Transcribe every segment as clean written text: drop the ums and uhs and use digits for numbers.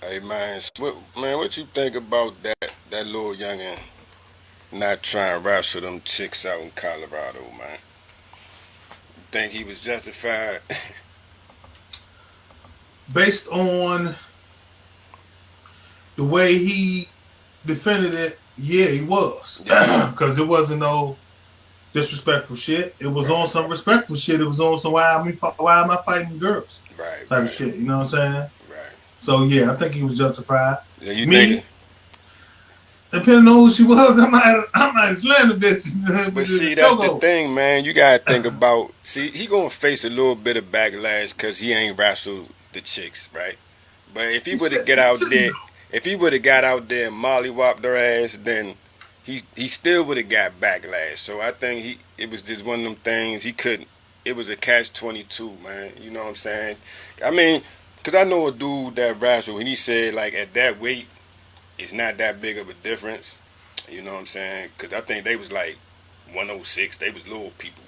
Hey man, what you think about that little youngin not trying to wrestle them chicks out in Colorado, man? Think he was justified? Based on the way he defended it, yeah, he was. Yeah, Because it wasn't no disrespectful shit. It was on right, some respectful shit. It was on some why am I fighting girls right, type of right, shit. You know what I'm saying? right. So yeah, I think he was justified. Yeah, you thinking? Me, depending on who she was, I might slam the bitches But with the see, that's the chokehold. thing, man. You gotta think about. See, he gonna face a little bit of backlash because he ain't wrestled the chicks, right? But if he would have got out there and mollywopped their ass, then he still would have got backlash. So I think it was just one of them things he couldn't. It was a catch-22, man. You know what I'm saying? I mean, cause I know a dude that wrestled, and he said like at that weight, it's not that big of a difference. You know what I'm saying? Cause I think they was like 106. They was little people.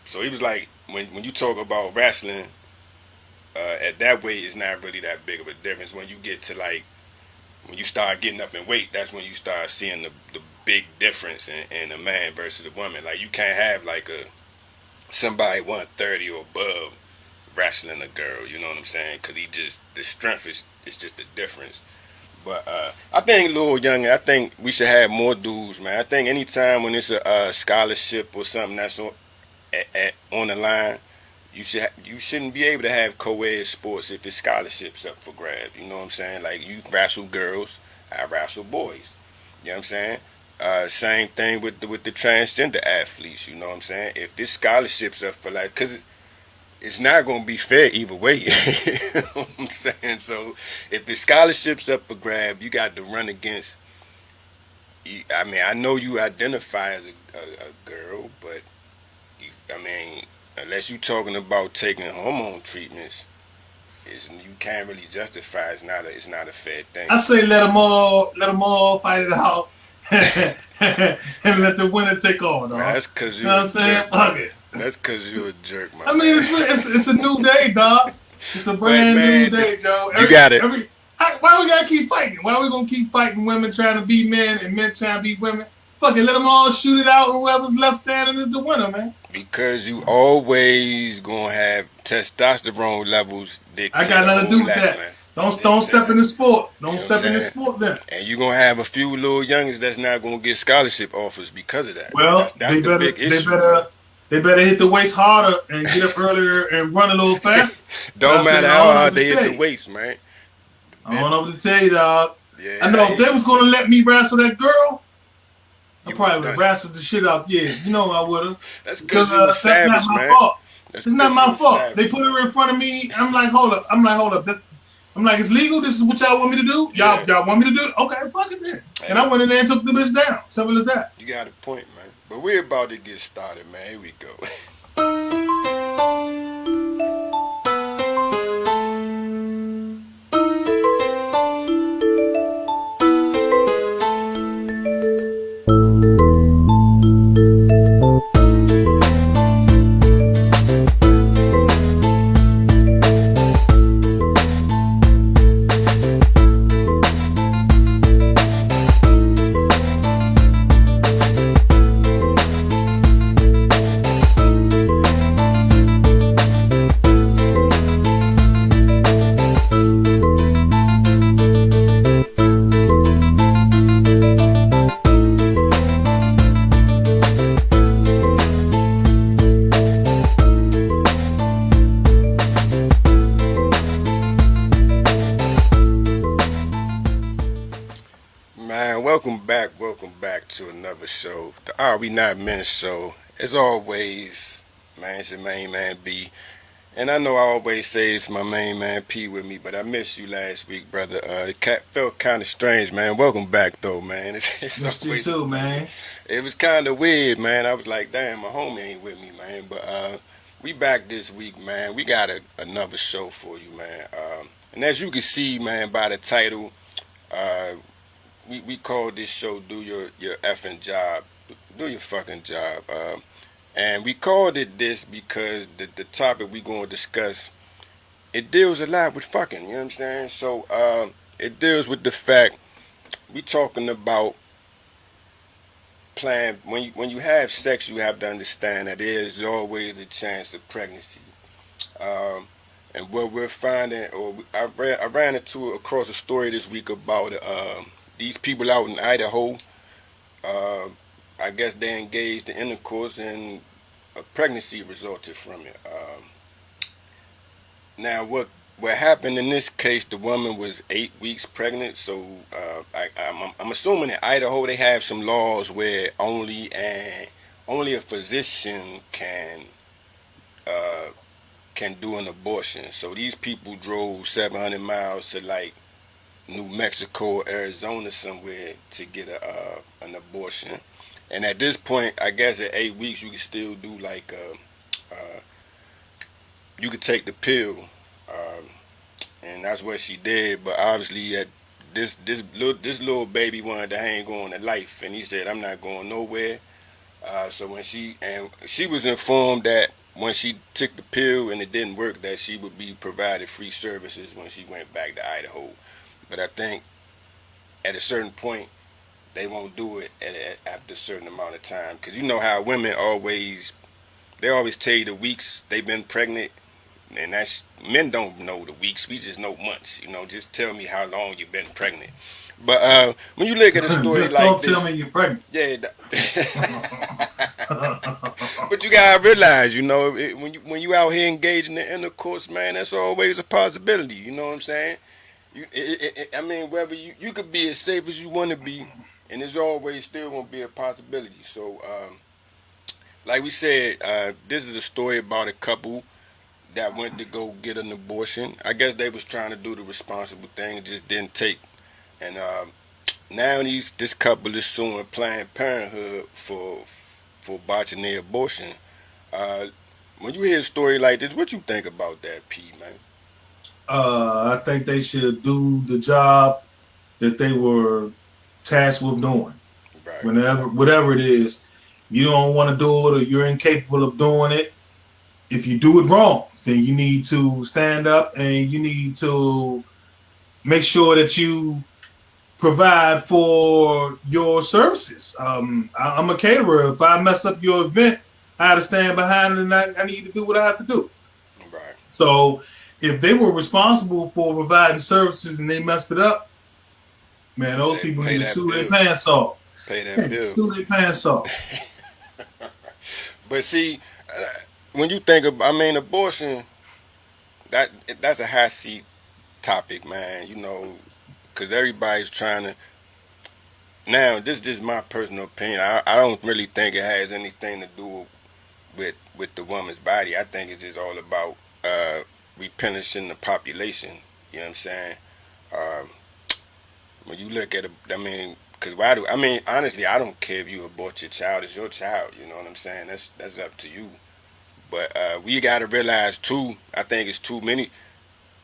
So he was like, when you talk about wrestling, at that weight, it's not really that big of a difference. When you get to like when you start getting up in weight, that's when you start seeing the big difference in a man versus a woman. Like you can't have like a somebody 130 or above wrestling a girl. You know what I'm saying? Because he just the strength is just the difference. But I think Lil Young, I think we should have more dudes, man. I think anytime when it's a scholarship or something that's on the line, you shouldn't be able to have co-ed sports if the scholarships up for grabs. You know what I'm saying? Like you wrestle girls, I wrestle boys. You know what I'm saying? Same thing with the transgender athletes. You know what I'm saying? If this scholarships up for like, cause it's not gonna be fair either way. You know what I'm saying? So if the scholarships up for grab, you got to run against. I mean, I know you identify as a girl, but I mean, unless you're talking about taking hormone treatments, you can't really justify. It's not a fair thing. I say let them all fight it out, and let the winner take all, Man, dog. that's cause You know you what a I'm saying? jerk, Fuck brother. it. That's cause you a jerk, my I mean, man. it's a new day, dog. It's a But brand new man, day, Joe. you got it. Why we gotta keep fighting? Why we gonna keep fighting women trying to beat men and men trying to beat women? Fuck it, let them all shoot it out, and whoever's left standing is the winner, man. Because you always gonna have testosterone levels I dictate got a nothing to whole do with lot, that. man. Don't Dictate step it. in the sport. You Don't know what I'm step in the saying? sport then. And you're gonna have a few little youngins that's not gonna get scholarship offers because of that. Well, That's the big they issue, man. better they better hit the weights harder and get up earlier and run a little faster. Don't Cause I said matter I how don't know what hard to they hit tell the you. weights, man. I That don't know what to tell you, dog. I yeah, I know if hear they you. was gonna let me wrestle that girl, I You would probably have would have done it. wrestled the shit out. Yeah, you know I would have. That's Because because you was that's not savage, my man. fault. That's It's not because you my was fault. They savage, put man. her in front of me. I'm like, hold up. I'm like, it's legal. This is what y'all want me to do. Yeah. Y'all want me to do it? Okay, fuck it then. And Hey, I went in there and took the bitch down. Simple as that. you got a point, man. But we're about to get started, man. Here we go. Man, welcome back to another show, the Are We Not Men show. As always, man, it's your main man B. And I know I always say it's my main man P with me, but I missed you last week, brother. It felt kind of strange, man. Welcome back, though, man. It's Missed you always a too, pleasure. man. It was kind of weird, man. I was like, damn, my homie ain't with me, man. But we back this week, man. We got another show for you, man. And as you can see, man, by the title, uh, we call this show "Do Your effing job, do your fucking job," and we called it this because the topic we gonna discuss it deals a lot with fucking. You know what I'm saying? So it deals with the fact we talking about plan when you have sex, you have to understand that there is always a chance of pregnancy. Um, and what we're finding, I ran into across a story this week about these people out in Idaho. Uh, I guess they engaged in intercourse and a pregnancy resulted from it. Now what happened in this case? The woman was 8 weeks pregnant. So I'm assuming in Idaho they have some laws where only a physician uh, can do an abortion. So these people drove 700 miles to like New Mexico, Arizona, somewhere to get an abortion. And at this point, I guess at 8 weeks you can still do like you could take the pill. Um, and that's what she did. But obviously, this little baby wanted to hang on to life, and he said, "I'm not going nowhere." So when she was informed that when she took the pill and it didn't work, that she would be provided free services when she went back to Idaho. But I think at a certain point they won't do it after a certain amount of time, because you know how women always tell you the weeks they've been pregnant. And that's men don't know the weeks. We just know months. You know, just tell me how long you've been pregnant. But when you look at a story Just like don't this, tell me you're pregnant. yeah. But you gotta realize, you know, when you out here engaging in intercourse, man, that's always a possibility. You know what I'm saying? I mean, whether you could be as safe as you want to be, and there's always still gonna be a possibility. So, like we said, this is a story about a couple that went to go get an abortion. I guess they was trying to do the responsible thing, it just didn't take. And now this couple is suing Planned Parenthood for botching their abortion. Uh, when you hear a story like this, what you think about that, P, man? I think they should do the job that they were tasked with doing. Right, Whenever, whatever it is, you don't want to do it or you're incapable of doing it. If you do it wrong, then you need to stand up and you need to make sure that you provide for your services. I'm a caterer. If I mess up your event, I have to stand behind it and I need to do what I have to do. right. So if they were responsible for providing services and they messed it up, man, those They people pay need to that sue their bill. pants off. Pay that Yeah, bill. sue their pants off. But see, when you think of, I mean, abortion, that that's a hot seat topic, man. You know, because everybody's trying to. Now, this is just my personal opinion. I don't really think it has anything to do with the woman's body. I think it's just all about replenishing the population. You know what I'm saying? Um, when you look at it, I mean, because why do I mean honestly, I don't care if you abort your child. It's your child. You know what I'm saying? That's up to you. But we got to realize too. I think it's too many.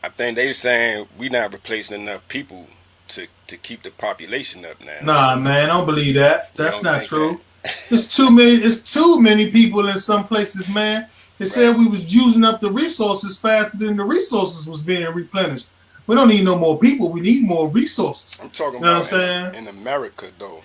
I think they saying we not replacing enough people to keep the population up now. Nah, So man, don't believe that. you That's don't not think that, true. It's too many. It's too many people in some places, man. They right? said we was using up the resources faster than the resources was being replenished. We don't need no more people. We need more resources. I'm talking You know what I'm about saying? in America though.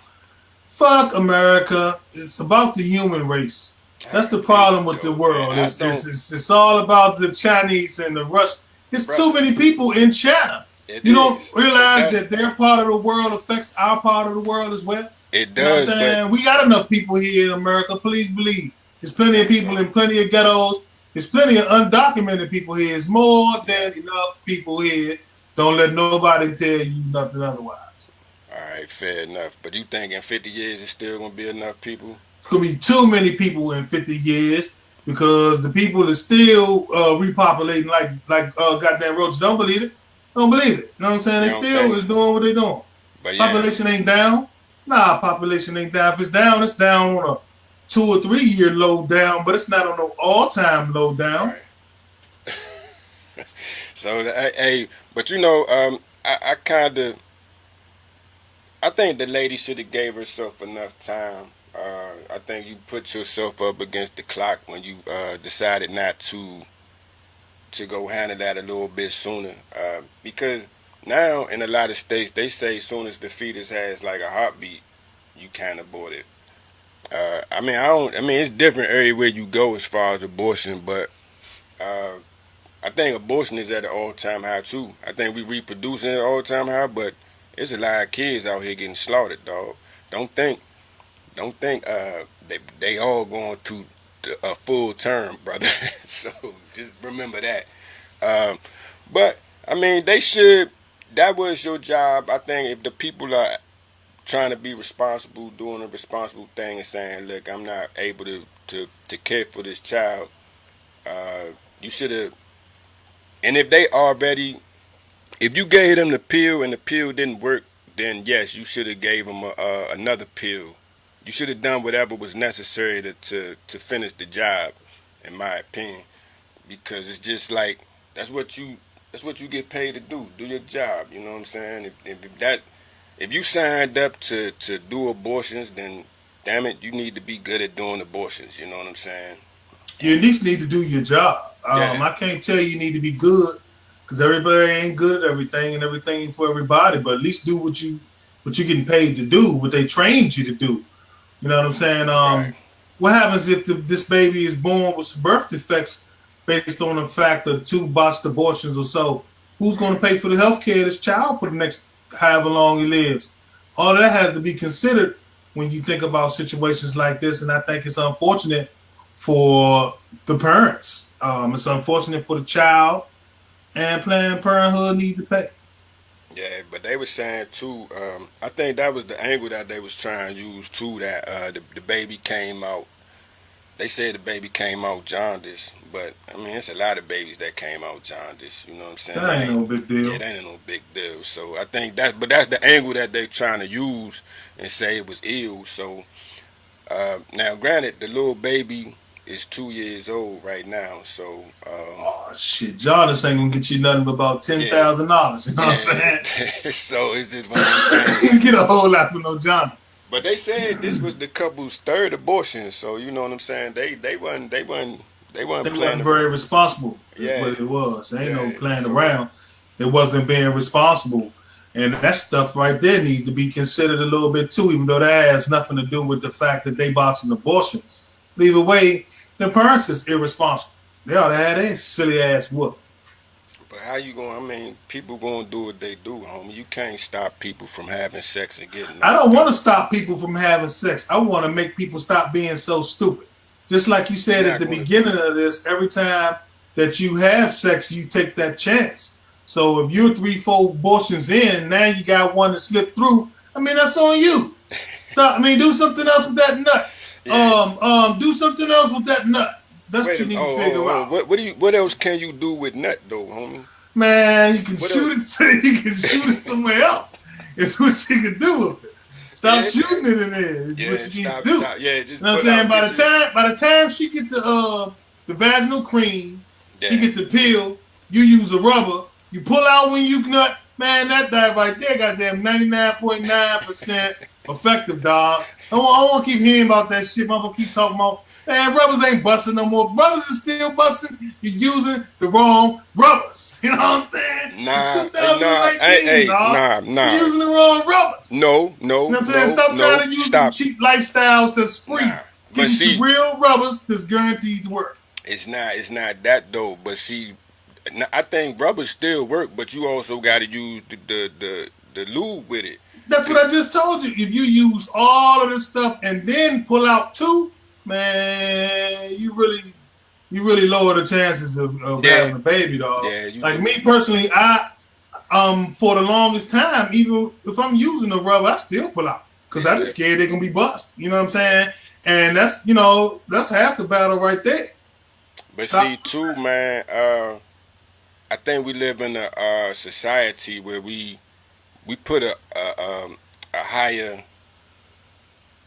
Fuck America. It's about the human race. That's the There problem you with the go, man. world. I It's, don't. it's, it's, it's all about the Chinese and the Russians. It's too Brother, many people in China. it You don't is, but realize that's that their part of the world affects our part of the world as well. it You know what I'm does, but saying? We got enough people here in America. Please believe. There's plenty of that's people right. in plenty of ghettos. There's plenty of undocumented people here. There's more Yeah. than enough people here. Don't let nobody tell you nothing otherwise. All right, fair enough. But you think in 50 years it's still gonna be enough people? It's gonna be too many people in 50 years because the people are still repopulating like goddamn roaches. Don't believe it. Don't believe it. You know what I'm saying? You They don't still think is so? doing what they doing. But yeah, Population ain't down. Nah, population ain't down. If it's down on a 2 or 3 year low down, but it's not on no all time low down. right. So hey, but you know, I kind of I think the lady should have gave herself enough time. I think you put yourself up against the clock when you decided not to go handle that a little bit sooner, because now in a lot of states they say as soon as the fetus has like a heartbeat, you can't abort it. I mean, I don't. I mean, it's different everywhere you go as far as abortion, but uh, I think abortion is at an all-time high too. I think we reproducing at an all-time high, but there's a lot of kids out here getting slaughtered, dog. Don't think, don't think they all going through a full term, brother. So just remember that. Um, but I mean, they should. That was your job. I think if the people are trying to be responsible, doing a responsible thing, and saying, "Look, I'm not able to care for this child," you should have. And if they already, if you gave them the pill and the pill didn't work, then yes, you should have gave them another pill. You should have done whatever was necessary to finish the job, in my opinion, because it's just like that's what you that's what you get paid to do. Do your job. You know what I'm saying? If you signed up to do abortions, then damn it, you need to be good at doing abortions. You know what I'm saying? You at And least need to do your job. yeah, I can't tell you need to be good because everybody ain't good at everything and everything ain't for everybody. But at least do what you're getting paid to do, what they trained you to do. You know what I'm saying? right. What happens if this baby is born with some birth defects based on the fact of two botched abortions or so? Who's going to Right. pay for the health care of this child for the next however long he lives? All of that has to be considered when you think about situations like this, and I think it's unfortunate for the parents. It's unfortunate for the child, and Planned Parenthood need to pay. Yeah, but they were saying too. I think that was the angle that they was trying to use too. That the baby came out. They said the baby came out jaundice, but I mean it's a lot of babies that came out jaundice. You know what I'm saying? That That ain't ain't. no big Yeah, deal. that ain't no big deal. So I think but that's the angle that they trying to use and say it was ill. So now, granted, the little baby is 2 years old right now. So Oh shit, Jarvis ain't gonna get you nothing but about ten yeah, thousand dollars. You know what I'm yeah. saying? So it's just one of them things. You get a whole lot for no Jarvis. But they said this was the couple's third abortion, so you know what I'm saying. They wasn't They playing wasn't very responsible, is yeah, what it was. There ain't no yeah, playing for real. around. It wasn't being responsible. And that stuff right there needs to be considered a little bit too, even though that has nothing to do with the fact that they boxed an abortion. But either way, the parents is irresponsible. They ought to have their silly ass whoop. But how you going? I mean, people gonna do what they do, homie. You can't stop people from having sex and getting I don't knocked want to out. stop people from having sex. I want to make people stop being so stupid. Just like you You're said at not the gonna do beginning it. of this, every time that you have sex, you take that chance. So if you're three, four abortions in, now you got one that slipped through. I mean, that's on you. Stop. I mean, do something else with that nut. Yeah. Do something else with that nut. That's what Wait a you minute. need to figure Oh. out. What else can you do with nut though, homie? Man, you can What else? shoot it. You can shoot it somewhere else. It's what you can do with it. Stop Yeah, shooting it in there. It's yeah. what you need to Stop, do. You stop. Yeah, just know what I'm put saying? out. Get your By the time she get the vaginal cream, she yeah. get the pill. You use a rubber. You pull out when you nut. Man, that diet right there, goddamn 99.9% effective, dog. I want to keep hearing about that shit. I'm gonna keep talking about. Man, rubbers ain't busting no more. Rubbers is still busting. You're using the wrong rubbers. You know what I'm saying? It's Nah, nah. 2019, dog. You're Nah. using the wrong rubbers. No, You know no, what I'm saying? no, Stop trying no. to use them Stop. cheap lifestyles that's free. Nah. Get But you some see, real rubbers that's guaranteed to work. it's not that though. But see, I think rubbers still work, but you also got to use the lube with it. That's what I just told you. If you use all of this stuff and then pull out two, man, you really lower the chances of Yeah, having a baby, dog. yeah, you Like do. me personally, I for the longest time, even if I'm using the rubber, I still pull out because I Yeah, just scared they're gonna be bust. You know what I'm saying? And that's half the battle right there. but Stop. see, too, man. I think we live in a society where we put a higher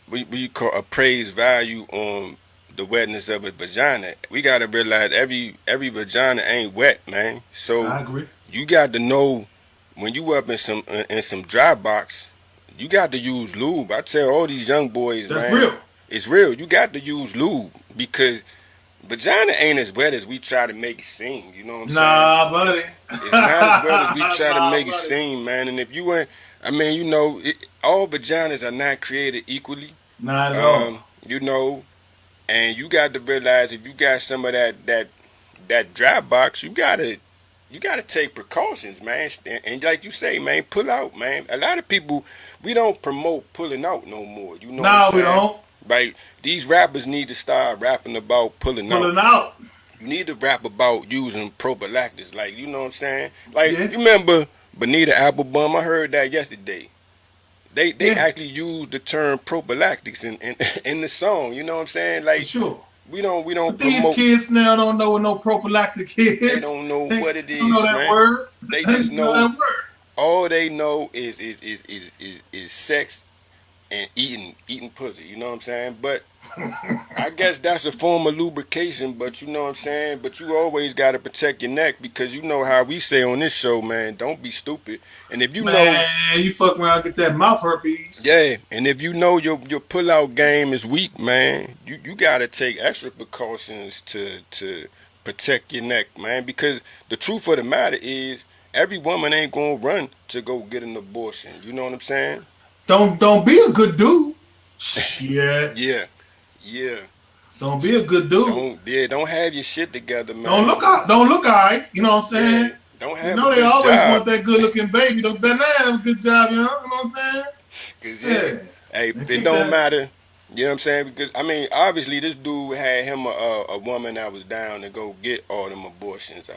we call a praise value on the wetness of a vagina. We gotta realize every vagina ain't wet, man. So I agree. you got to know when you up in some dry box, you got to use lube. I tell all these young boys, That's man, real. it's real. You got to use lube because vagina ain't as wet as we try to make it seem. You know what I'm saying? Nah, buddy. It's not as wet as we try to Nah, make it buddy. seem, man. And if you ain't, I mean, all vaginas are not created equally. Not at all. You know, and you got to realize if you got some of that dry box, you gotta take precautions, man. And like you say, man, pull out, man. A lot of people, we don't promote pulling out no more. You know what I'm No, we saying? don't. Right? These rappers need to start rapping about pulling out. Pulling out. You need to rap about using prophylactics, like you know what I'm saying. Like Yeah. you remember Bonita Applebum? I heard that yesterday. They Yeah. actually used the term prophylactics in in the song. You know what I'm saying? For Like sure. we don't But these promote. kids now don't know what no prophylactic They is. don't know They what it don't know is, that man. word. They They just don't know know that word. all they know is sex and eating pussy. You know what I'm saying? But I guess that's a form of lubrication, but you know what I'm saying? But you always got to protect your neck because you know how we say on this show, man, don't be stupid. And if you know, Man, you fuck around, get that mouth herpes. yeah, and if you know your pull-out game is weak, man, you got to take extra precautions to protect your neck, man, because the truth of the matter is every woman ain't going to run to go get an abortion. You know what I'm saying? Don't be a good dude. Shit. Yeah. Yeah. Don't be a good dude. Don't have your shit together, Don't man. look out. Don't look alright. You know what I'm Yeah. saying? Don't You have a know they good always job. want that good looking baby. Don't better not have a good job, you know what I'm saying? Cause yeah, Yeah. hey, And it kick don't that. matter. You know what I'm saying? Because I mean, obviously, this dude had him a woman that was down to go get all them abortions.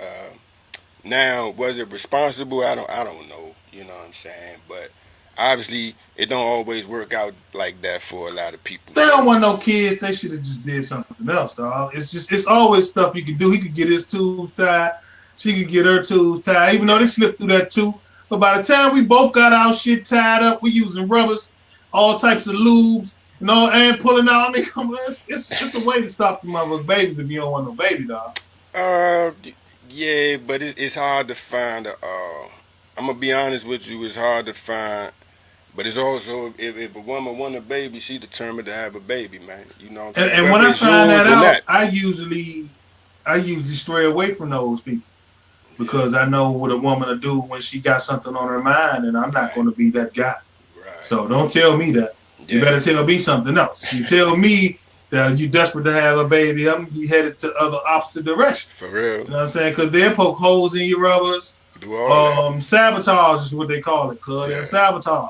Now, was it responsible? I don't know. You know what I'm saying? But obviously, it don't always work out like that for a lot of people. They So don't want no kids. They should have just did something else, dog. It's always stuff you can do. He could get his tubes tied. She could get her tubes tied, even though they yeah, slipped through that too. But by the time we both got our shit tied up, we using rubbers, all types of lubes, and pulling out. I mean, come on, it's a way to stop the motherfucking babies if you don't want no baby, dog. uh, yeah, but it's hard to find. I'm gonna be honest with you. It's hard to find. But it's also if a woman want a baby, she determined to have a baby, man. You know what I'm saying? And when Whether I it's find that yours or out, not. I usually stray away from those people Yeah. because I know what a woman will do when she got something on her mind, and I'm not Right. going to be that guy. Right. So don't tell me that. You Yeah. better tell me something else. You tell me that you desperate to have a baby, I'm gonna be headed to other opposite direction. For real. You know what I'm saying? Because they'll poke holes in your rubbers. Do all that. Sabotage is what they call it, cuz they'll Yeah. sabotage.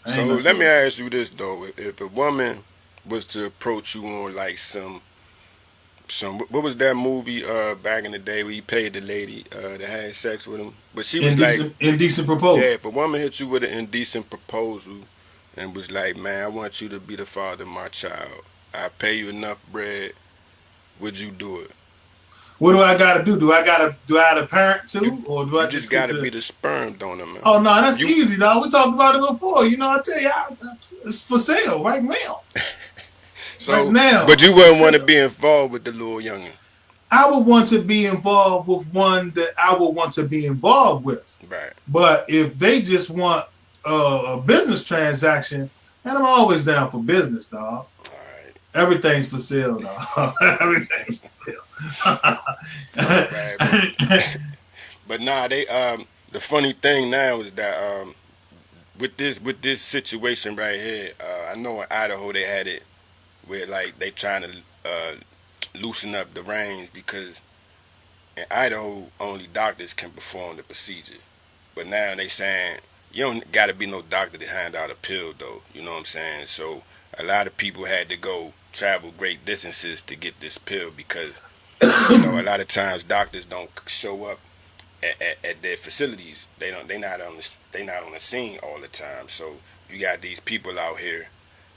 I ain't So messing let me with ask you this though: if a woman was to approach you on like some what was that movie back in the day where you paid the lady that had sex with him, but she it. was like, Indecent yeah, proposal. if a woman hit you with an indecent proposal and was like, man, I want you to be the father of my child. I pay you enough bread. Would you do it? What do I gotta do? Do I have a parent You too? Or do you I just just get gotta be the the sperm donor, man. Oh no, that's You easy, dog. We talked about it before. I tell you, it's for sale right now. Right so, now, but you it's for wouldn't want to sale. be involved with the little youngin, I would want to be involved with one that I would want to be involved with. right? But if they just want a business transaction, and I'm always down for business, dog. All right, Everything's for sale, dog. Everything's for right. sale. But nah, they the funny thing now is that with this situation right here, I know in Idaho they had it where like they trying to loosen up the reins because in Idaho only doctors can perform the procedure. But now they saying you don't got to be no doctor to hand out a pill though. You know what I'm saying? So a lot of people had to go travel great distances to get this pill because a lot of times doctors don't show up at their facilities. They not on the scene all the time. So you got these people out here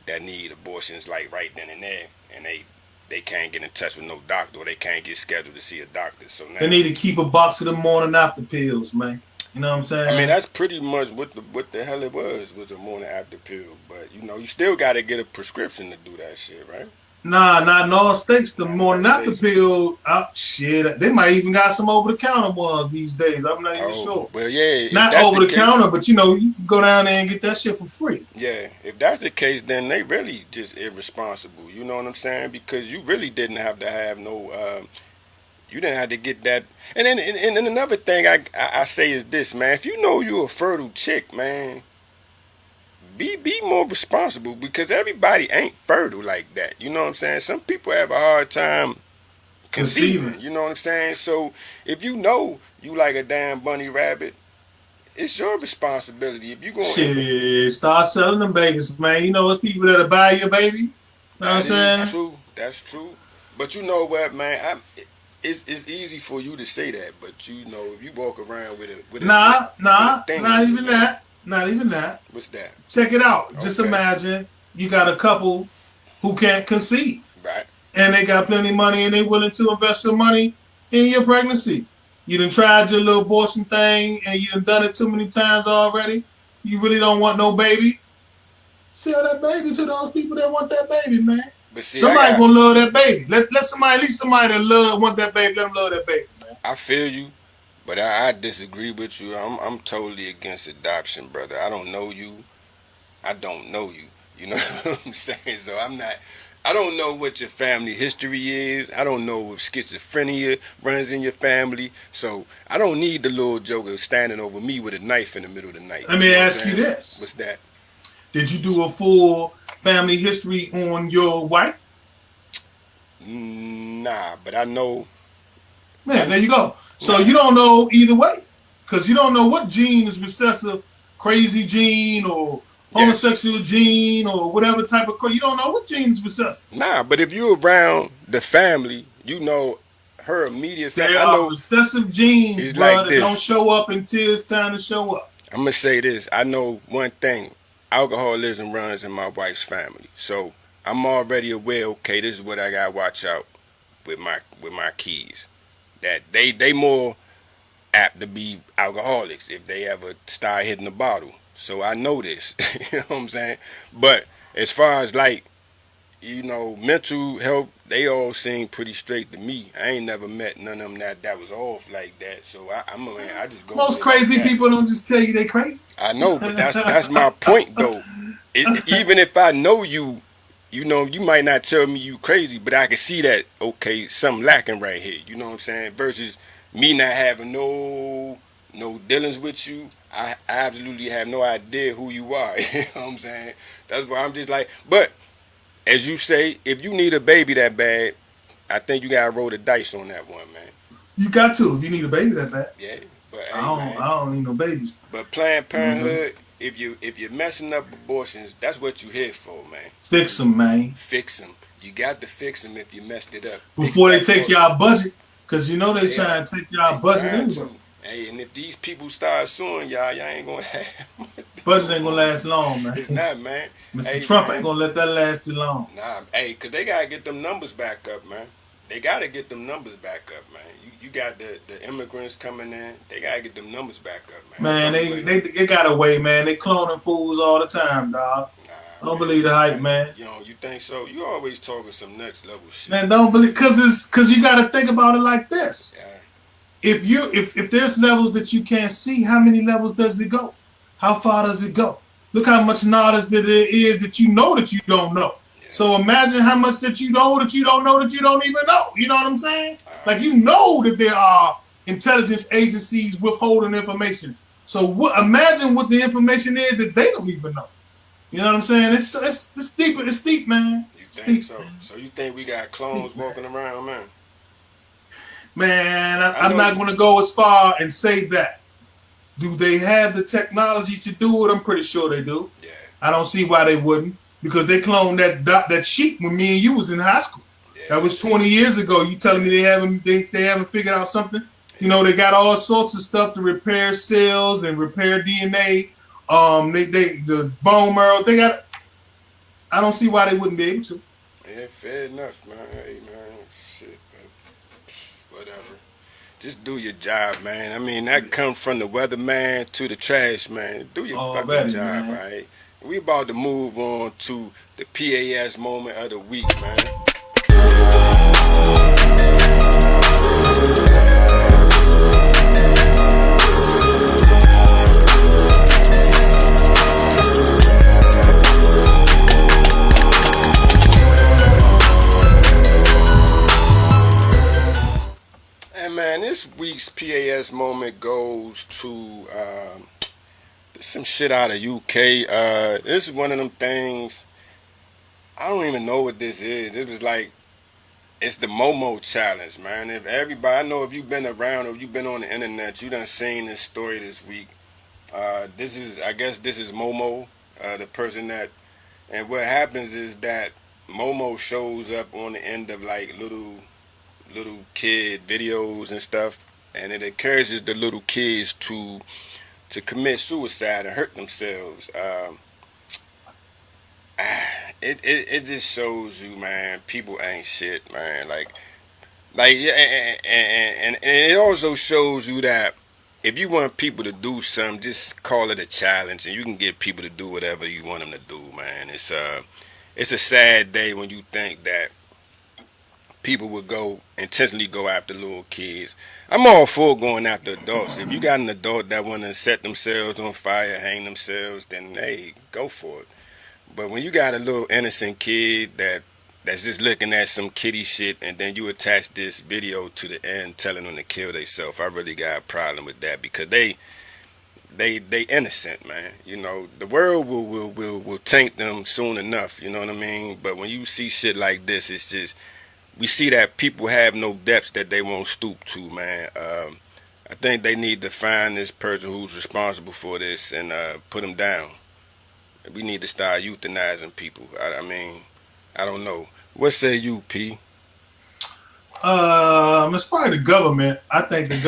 that need abortions like right then and there, and they can't get in touch with no doctor or they can't get scheduled to see a doctor. So They now, need to keep a box of the morning after pills, man. You know what I'm I mean, saying? that's pretty much what the hell it was a morning after pill. But you still got to get a prescription to do that shit, right? Nah, not in all states. The Not in more all not the states. pill, shit. They might even got some over the counter ones these days. I'm not even Oh, sure. well, yeah. If Not that's over the the case, counter, but you know, you can go down there and get that shit for free. yeah. If that's the case, then they really just irresponsible. You know what I'm saying? Because you really didn't have to have no. You didn't have to get that. And then and another thing I say is this, man. If you know you're a fertile chick, man, be more responsible because everybody ain't fertile like that. You know what I'm saying? Some people have a hard time Conceiving. conceiving. You know what I'm saying? So if you know you like a damn bunny rabbit, it's your responsibility. If you going, Shit, start selling them babies, man. You know, it's people that'll buy your baby. You know what I'm that is saying? true. That's true. But you know what, man? It's easy for you to say that, but you know if you walk around with a thing Not in you, even man. that. Not even that. What's that? Check it out. Just Okay, imagine you got a couple who can't conceive right. and they got plenty of money and they willing to invest some money in your pregnancy. You done tried your little abortion thing and you done it too many times already. You really don't want no baby. Sell that baby to those people that want that baby, man. But see, Somebody gonna love that baby. Let somebody, at least somebody that want that baby, let them love that baby, man. I feel you, but I disagree with you. I'm totally against adoption, brother. I don't know you. I don't know you. You know what I'm saying? So I'm not. I don't know what your family history is. I don't know if schizophrenia runs in your family. So I don't need the little joker standing over me with a knife in the middle of the night. Let You me know what I'm ask you saying? What's this. that? Did you do a full family history on your wife? Nah, but I know. Man, there you go. So Nah. you don't know either way. Because you don't know what gene is recessive, crazy gene or Yes. homosexual gene or whatever type of you don't know what gene is recessive. Nah, but if you're around the family, you know her immediate family. There I are know recessive genes, it's bro, like that don't this. show up until it's time to show up. I'm gonna say this. I know one thing. Alcoholism runs in my wife's family, so I'm already aware. Okay, this is what I gotta watch out with my kids. That they more apt to be alcoholics if they ever start hitting the bottle. So I know this. You know what I'm saying? But as far as like mental health, they all seem pretty straight to me. I ain't never met none of them that was off like that. So I just go with Most it like crazy that. people don't just tell you they crazy. I know, but that's my point though. Even if I know you, you might not tell me you crazy, but I can see that okay, something lacking right here. You know what I'm saying? Versus me not having no dealings with you. I absolutely have no idea who you are. You know what I'm saying? That's why I'm just like, but as you say, if you need a baby that bad, I think you gotta roll the dice on that one, man. You got to if you need a baby that bad. Yeah, but hey, man. I don't need no babies. But Planned You know what I'm saying? Parenthood, if you're messing up abortions, that's what you here for, man. Fix them, man. Fix them. You got to fix them if you messed it up. Fix Before they that take bullshit. y'all budget. Because you know they They are. trying to take They y'all budget trying anyway. to. Hey, and if these people start suing y'all ain't gonna have Budget ain't gonna last long, It's man. not, man. Mr. Hey, Trump ain't man. gonna let that last too long. Nah, hey, cause they gotta get them numbers back up, man. They gotta get them numbers back up, man. You got the immigrants coming in. They gotta get them numbers back up, man. Man, they got away, man. They cloning fools all the time, dog. Nah, Don't man. believe the hype, man. You think so? You always talking some next level shit. Man, don't believe because you got to think about it like this. Yeah. If there's levels that you can't see, how many levels does it go? How far does it go? Look how much knowledge that there is that you know that you don't know. So imagine how much that you know that you don't know that you don't even know. You know what I'm saying? Like you know that there are intelligence agencies withholding information. So imagine what the information is that they don't even know. You know what I'm saying? It's deep. It's deep, man. You It's think deep. so? So you think we got clones walking around, man? Man, I I'm know not you. going to go as far and say that. Do they have the technology to do it? I'm pretty sure they do. Yeah. I don't see why they wouldn't because they cloned that sheep when me and you was in high school. Yeah. That was 20 years ago. You telling me they haven't figured out something? You know, they got all sorts of stuff to repair cells and repair DNA. They the bone marrow. They got. I don't see why they wouldn't be able to. Yeah, fair enough, man. Hey, man. Shit, man. Whatever. Just do your job, man. I mean, that comes from the weatherman to the trash man. Do your fucking Already, job, man. right? We about to move on to the PAS moment of the week, man. it goes to some shit out of UK. This is one of them things. I don't even know what this is. It was like it's the Momo challenge, man. If everybody, I know if you've been around or you've been on the internet, you done seen this story this week. This is, I guess, this is Momo, the person that, and what happens is that Momo shows up on the end of like little kid videos and stuff, and it encourages the little kids to commit suicide and hurt themselves. It just shows you, man, people ain't shit, man. Like yeah, and it also shows you that if you want people to do something, just call it a challenge, and you can get people to do whatever you want them to do, man. It's a sad day when you think that people would go intentionally go after little kids. I'm all for going after adults. If you got an adult that want to set themselves on fire, hang themselves, then hey, go for it. But when you got a little innocent kid that's just looking at some kiddie shit, and then you attach this video to the end telling them to kill themselves, I really got a problem with that because they innocent, man. You know, the world will taint them soon enough. You know what I mean? But when you see shit like this, it's just we see that people have no depths that they won't stoop to, man. I think they need to find this person who's responsible for this and put them down. We need to start euthanizing people. I mean, I don't know. What say you, P? It's probably the government. I think the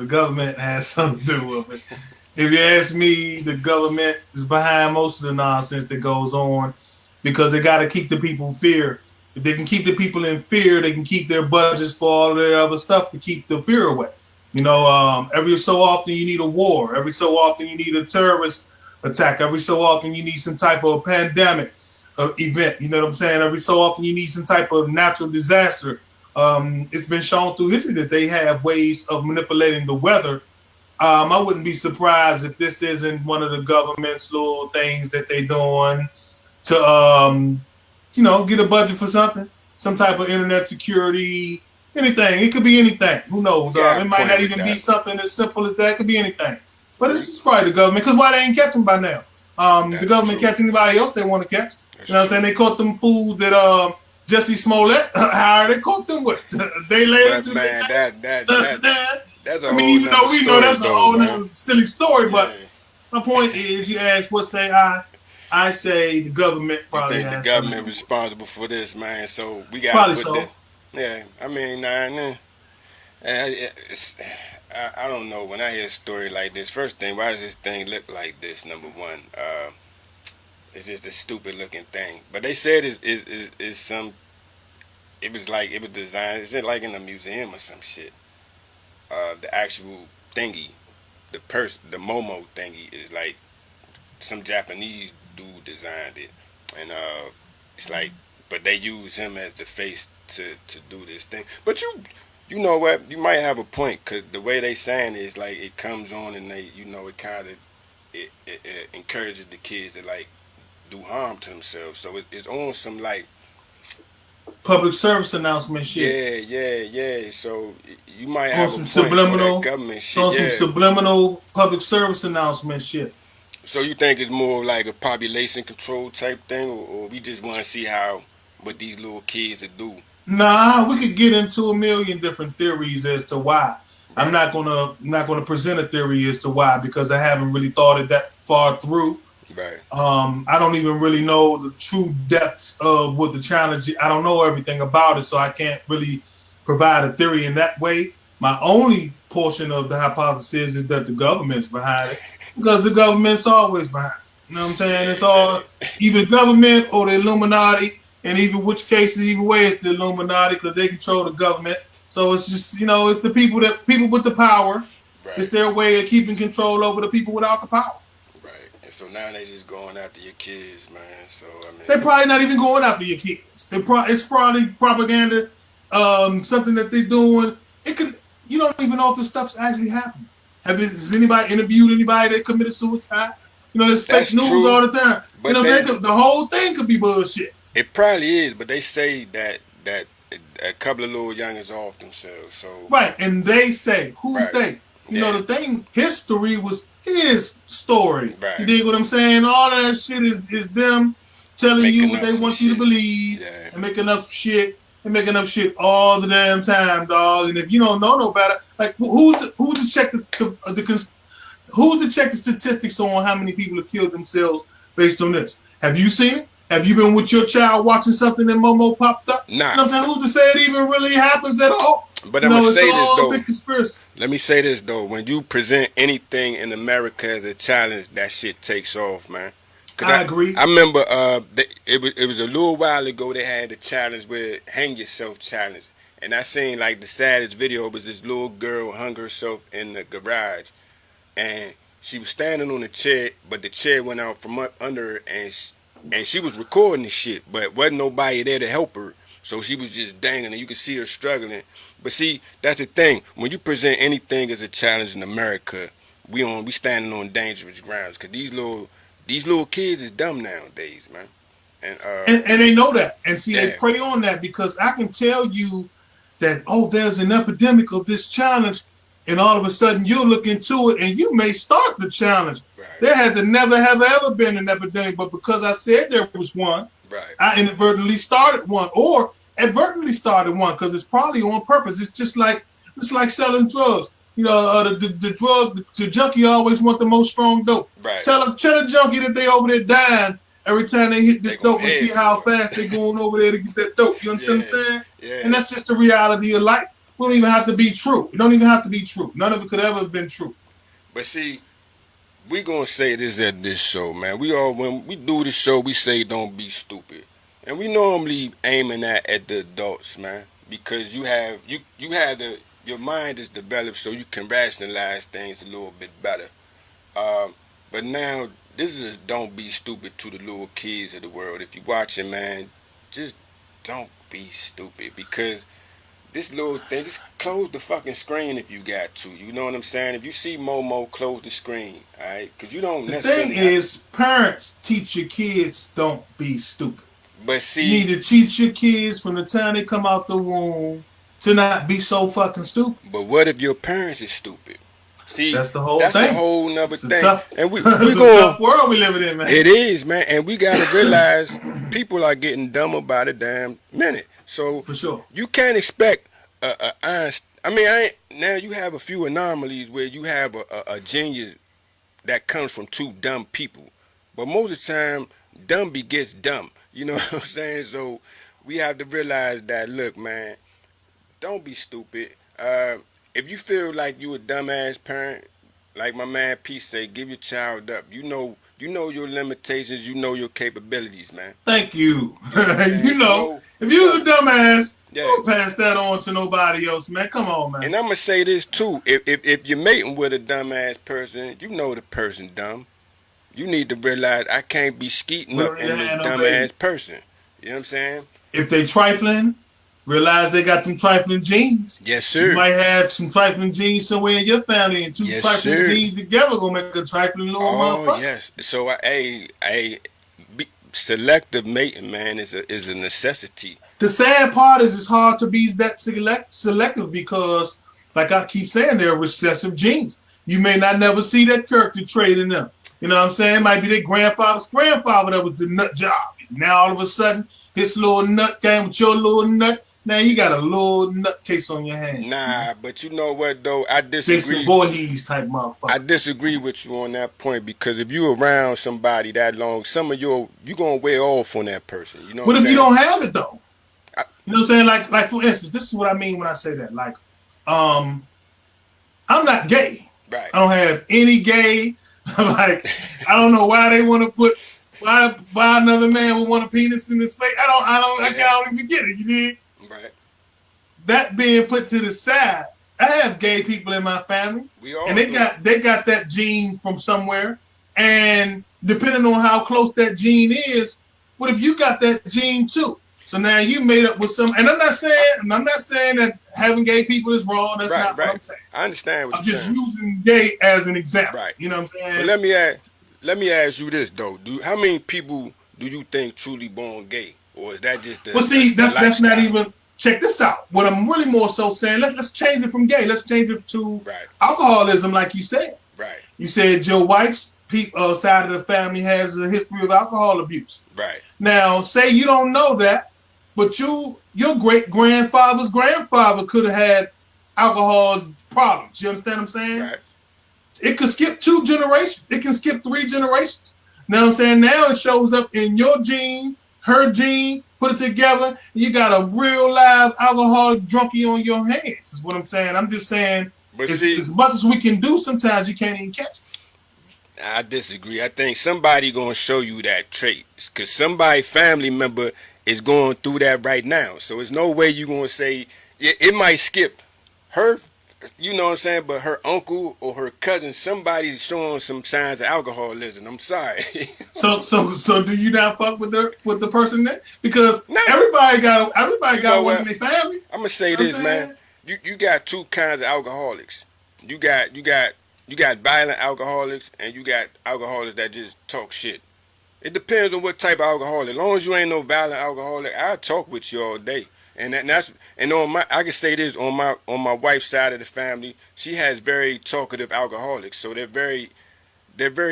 government has something to do with it. If you ask me, the government is behind most of the nonsense that goes on because they got to keep the people in fear. If they can keep the people in fear, they can keep their budgets for all their other stuff to keep the fear away. You know, every so often you need a war. Every so often you need a terrorist attack. Every so often you need some type of pandemic event. You know what I'm saying? Every so often you need some type of natural disaster. It's been shown through history that they have ways of manipulating the weather. I wouldn't be surprised if this isn't one of the government's little things that they're doing to, get a budget for something, some type of internet security, anything. It could be anything. Who knows? Yeah, It might not even be something as simple as that. It could be anything. But this is probably the government, because why they ain't catching by now? The government catch anybody else they want to catch. You know what I'm saying? They caught them fools that Jesse Smollett, how they caught them with. They later but man, that's a I mean, whole nother we story, know that's a whole nother silly story, yeah. but my point is, you ask what say I say the government probably think has the government something. responsible for this, man. So we got Probably to put so. this. Yeah, I mean, nah. I don't know. When I hear a story like this, first thing, why does this thing look like this? Number one, it's just a stupid looking thing. But they said is some. It was like it was designed. Is it like in a museum or some shit? The actual thingy, the Momo thingy is like some Japanese dude designed it, and it's like, but they use him as the face to do this thing. But you know what? You might have a point because the way they saying it is like it comes on and they, it kind of it encourages the kids to like do harm to themselves. So it's on some like Public service announcement shit. yeah. So you might On have a some point for that subliminal, government shit. on some Yeah. subliminal public service announcement shit. So you think it's more like a population control type thing, or we just want to see how what these little kids will do? Nah, we could get into a million different theories as to why. I'm Right, not gonna present a theory as to why because I haven't really thought it that far through. right, I don't even really know the true depths of what the challenge is. I don't know everything about it, so I can't really provide a theory in that way. My only portion of the hypothesis is that the government's behind it because the government's always behind it. You know what I'm saying? It's all either government or the Illuminati, and even which cases, either way, it's the Illuminati because they control the government. So it's just, it's the people with the power. It's right, their way of keeping control over the people without the power. right. And so now they just going after your kids, man. So I They're mean, probably not even going after your kids. It's probably propaganda, something that they're doing. It could you don't even know if this stuff's actually happening. Has anybody interviewed anybody that committed suicide? There's fake that's news true. all the time. You know But what I'm they saying? The whole thing could be bullshit. it probably is. But they say that a couple of little youngins off themselves. So Right. And they say, who's right, they? You know, the thing, history was his story. You Right. dig what I'm saying? All of that shit is them telling you Making what up they some want you to shit. believe Yeah. and making up shit and making up shit all the damn time, dog. And if you don't know no better, like who's to check who's to check the statistics on how many people have killed themselves based on this? Have you seen it? Have you been with your child watching something and Momo popped up? Nah. You know what I'm saying? Who's to say it even really happens at all? But You I'm gonna know, it's say this all a though. big conspiracy. Let me say this though. When you present anything in America as a challenge, that shit takes off, man. Cause I agree. I remember it was a little while ago they had the challenge where hang yourself challenge, and I seen like the saddest video was this little girl hung herself in the garage, and she was standing on a chair, but the chair went out from under her, and she was recording the shit, but wasn't nobody there to help her. So she was just dangling, and you could see her struggling. But see, that's the thing. When you present anything as a challenge in America, we standing on dangerous grounds. Cause these little kids is dumb nowadays, man. And And they know that. And see, they yeah, prey on that because I can tell you that, oh, there's an epidemic of this challenge. And all of a sudden you'll look into it and you may start the challenge. right, There had to never have ever been an epidemic, but because I said there was one, right. I inadvertently started one or advertently started one because it's probably on purpose. It's like selling drugs. You know, the junkie always want the most strong dope. Right. Tell a junkie that they over there dying every time they hit They this going dope and head see how for it. fast they going over there to get that dope. You understand what Yeah, I'm saying? And yeah. that's just the reality of life. We don't even have to be true. It don't even have to be true. None of it could ever have been true. But see, we gonna say this at this show, man. When we do the show, we say don't be stupid, and we normally aiming at the adults, man, because you have your mind is developed so you can rationalize things a little bit better. Um, but now this is don't be stupid to the little kids of the world. If you're watching, man, just don't be stupid because this little thing, just close the fucking screen if you got to. You know what I'm saying? If you see Momo, close the screen, all right? Because you don't The thing necessarily have. is, parents teach your kids don't be stupid. But You see, need to teach your kids from the time they come out the womb to not be so fucking stupid. but what if your parents is stupid? See, That's the whole that's a thing. whole nother It's a thing. tough, And we it's we a going. tough world we living in, man. It is, man, and we gotta realize people are getting dumber by the damn minute. So For sure. you can't expect a Einstein. I mean, now you have a few anomalies where you have a genius that comes from two dumb people. But most of the time, dumb begets dumb. You know what I'm saying? So we have to realize that, look, man, don't be stupid. If you feel like you a dumbass parent, like my man P say, give your child up. You know your limitations. You know your capabilities, man. Thank you. You know what I'm saying? You know, if you was a dumbass, Yeah. don't pass that on to nobody else, man. Come on, man. And I'm gonna say this too. If you're mating with a dumbass person, you know the person dumb. You need to realize I can't be skeeting We up don't need in to this have no dumbass baby. person. You know what I'm saying? If they trifling, realize they got them trifling genes. Yes, You sir. might have some trifling genes somewhere in your family, and two Yes, trifling sir. genes together gonna make a trifling little Oh motherfucker. yes. So selective mating, man, is a necessity. The sad part is it's hard to be that selective because, like I keep saying, they're recessive genes. You may not never see that character trait in them. You know what I'm saying? It might be their grandfather's grandfather that was the nut job. Now all of a sudden, his little nut came with your little nut. Now you got a little nut case on your hands, man. Nah, but you know what though? I Jason disagree. Voorhees type I motherfucker. disagree with you on that point because if you around somebody that long, some of you gonna wear off on that person. You know what What I'm if you saying? don't have it though? I, You know what I'm saying? Like for instance, this is what I mean when I say that. Like, um, I'm not gay. right. I don't have any gay. Like, I don't know why they want to put why another man would want a penis in his face. I Yeah. can't even get it. You see? Right. That being put to the side, I have gay people in my family, We all and they do. got that gene from somewhere. And depending on how close that gene is, what if you got that gene too? So now you made up with some. And I'm not saying that having gay people is wrong. That's Right. not what I'm Right. saying. I understand what I'm you're just saying. using gay as an example. Right. You know what I'm But saying? let me ask you this though. How many people do you think truly born gay, or is that just Well, see, the that's not lifestyle? even check this out. What I'm really more so saying, let's change it from gay. Let's change it to Right. alcoholism, like you said. Right. You said your wife's side of the family has a history of alcohol abuse. Right. Now, say you don't know that, but your great grandfather's grandfather could have had alcohol problems. You understand what I'm saying? Right. It could skip 2 generations. It can skip 3 generations. Now I'm saying now it shows up in your gene, her gene, put it together, you got a real live alcoholic drunkie on your hands, is what I'm saying. I'm just saying, But see, as much as we can do, sometimes you can't even catch it. I disagree. I think somebody gonna show you that trait, cause somebody family member is going through that right now. So there's no way you gonna say it might skip her. You know what I'm saying? But her uncle or her cousin, somebody's showing some signs of alcoholism. I'm sorry. So do you not fuck with the person then? Because No. everybody got You know one what? in their family. I'm gonna say You know this, what I'm man. saying? You got 2 kinds of alcoholics. You got violent alcoholics, and you got alcoholics that just talk shit. It depends on what type of alcoholic. As long as you ain't no violent alcoholic, I'll talk with you all day. And on my, I can say this, on my wife's side of the family, she has very talkative alcoholics, so they're very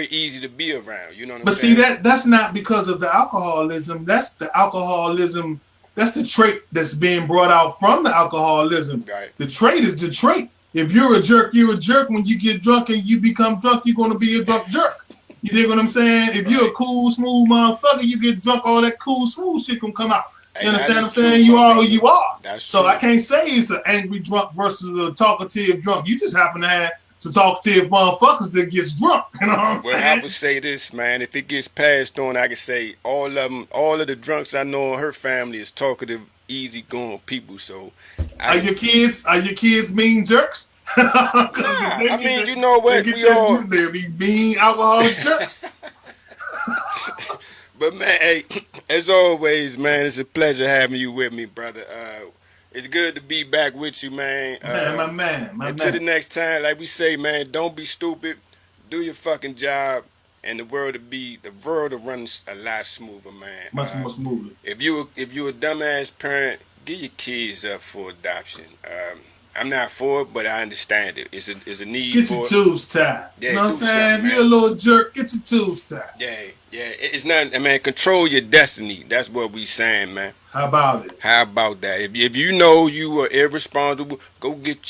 easy to be around. You know what I'm But see saying? that's not because of the alcoholism. That's the alcoholism. That's the trait that's being brought out from the alcoholism. Right. The trait is the trait. If you're a jerk, you're a jerk. When you get drunk and you become drunk, you're going to be a drunk jerk. You dig what I'm saying? If you're a cool, smooth motherfucker, you get drunk, all that cool, smooth shit can come out. You Hey, that understand what I'm is true, saying? You my are who brother. you are. That's So true. I can't say it's an angry drunk versus a talkative drunk. You just happen to have some talkative motherfuckers that gets drunk. You know what I'm Well, I saying? would say this, man. If it gets passed on, I could say all of them, all of the drunks I know in her family is talkative, easygoing people. So, Are I your kids mean jerks? Because if nah. I mean, you know they what? get We that all. drink, they'll be mean alcoholic jerks. But man, hey, as always, man, it's a pleasure having you with me, brother. It's good to be back with you, man. Man, my man, my Until the man. next time, like we say, man, don't be stupid. Do your fucking job, and the world will run a lot smoother, man. Much more smoothly. If you a dumbass parent, give your kids up for adoption. I'm not for it, but I understand it. It's a need Get your for it. tubes tied. You Yeah, know what I'm do saying? something, If you're a man. little jerk, get your tubes tied. Yeah, yeah. It's not, man. Control your destiny. That's what we saying, man. How about it? How about that? If you know you are irresponsible, go get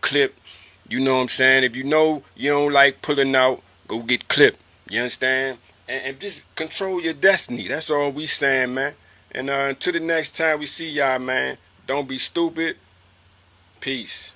clipped. You know what I'm saying? If you know you don't like pulling out, go get clipped. You understand? And just control your destiny. That's all we saying, man. And until the next time we see y'all, man, don't be stupid. Peace.